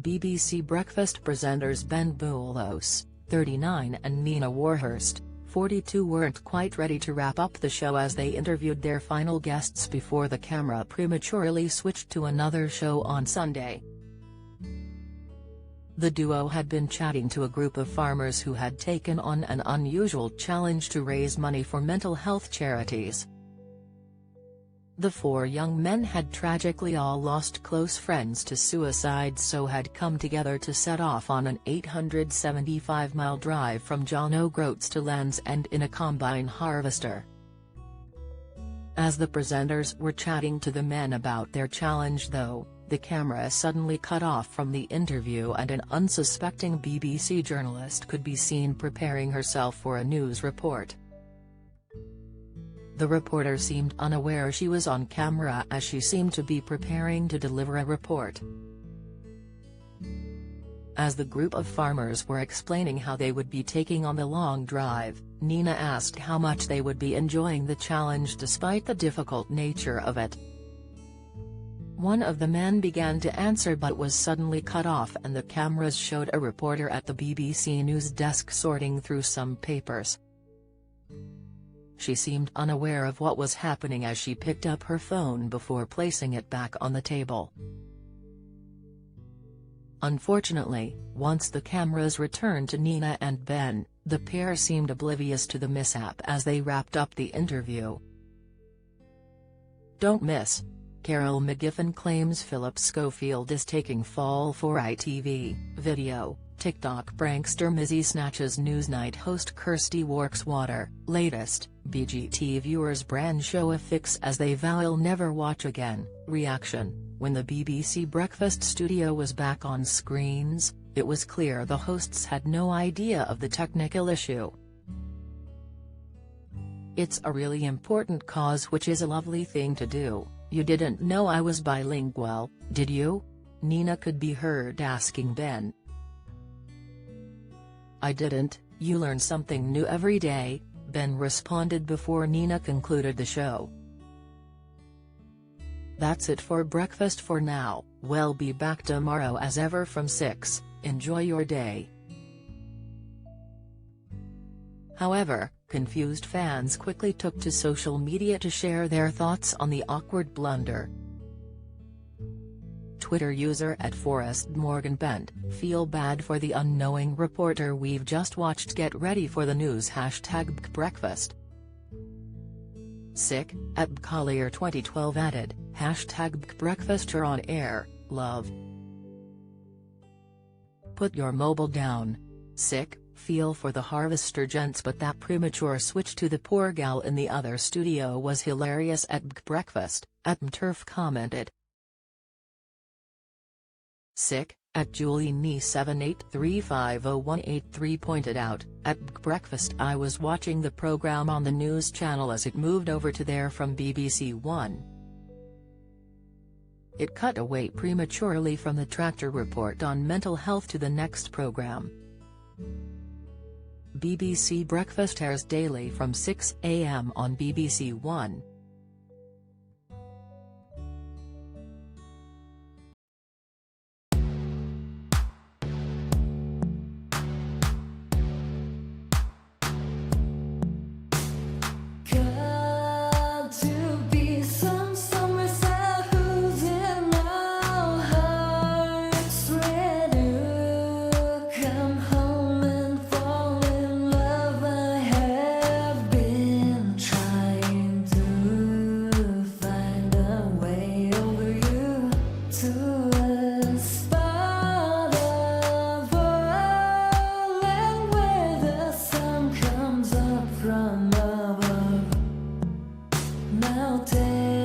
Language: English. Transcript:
BBC Breakfast presenters Ben Boulos, 39, and Nina Warhurst, 42, weren't quite ready to wrap up the show as they interviewed their final guests before the camera prematurely switched to another show on Sunday. The duo had been chatting to a group of farmers who had taken on an unusual challenge to raise money for mental health charities. The four young men had tragically all lost close friends to suicide, so had come together to set off on an 875-mile drive from John O'Groats to Land's End in a combine harvester. As the presenters were chatting to the men about their challenge though, the camera suddenly cut off from the interview and an unsuspecting BBC journalist could be seen preparing herself for a news report. The reporter seemed unaware she was on camera as she seemed to be preparing to deliver a report. As the group of farmers were explaining how they would be taking on the long drive, Nina asked how much they would be enjoying the challenge despite the difficult nature of it. One of the men began to answer but was suddenly cut off, and the cameras showed a reporter at the BBC News desk sorting through some papers. She seemed unaware of what was happening as she picked up her phone before placing it back on the table. Unfortunately, once the cameras returned to Nina and Ben, the pair seemed oblivious to the mishap as they wrapped up the interview. "Don't miss," Carol McGiffin claims Philip Schofield is taking fall for ITV video. TikTok prankster Mizzy snatches Newsnight host Kirsty Warkswater, latest, BGT viewers brand show a fix as they vow they'll never watch again. Reaction: when the BBC Breakfast studio was back on screens, it was clear the hosts had no idea of the technical issue. "It's a really important cause, which is a lovely thing to do. You didn't know I was bilingual, did you?" Nina could be heard asking Ben. "I didn't, you learn something new every day," Ben responded before Nina concluded the show. "That's it for breakfast for now, we'll be back tomorrow as ever from 6, enjoy your day." However, confused fans quickly took to social media to share their thoughts on the awkward blunder. Twitter user @ForrestMorganBent, "Feel bad for the unknowing reporter we've just watched get ready for the news #BreakFast." Sick, @Collier2012 added, #BreakFast are on air, love. Put your mobile down. Sick, feel for the harvester gents, but that premature switch to the poor gal in the other studio was hilarious @BreakFast, @Mturf commented. Sick, @JulieNie78350183 pointed out, @Breakfast I was watching the program on the news channel as it moved over to there from BBC One. It cut away prematurely from the tractor report on mental health to the next program. BBC Breakfast airs daily from 6 a.m. on BBC One. Now take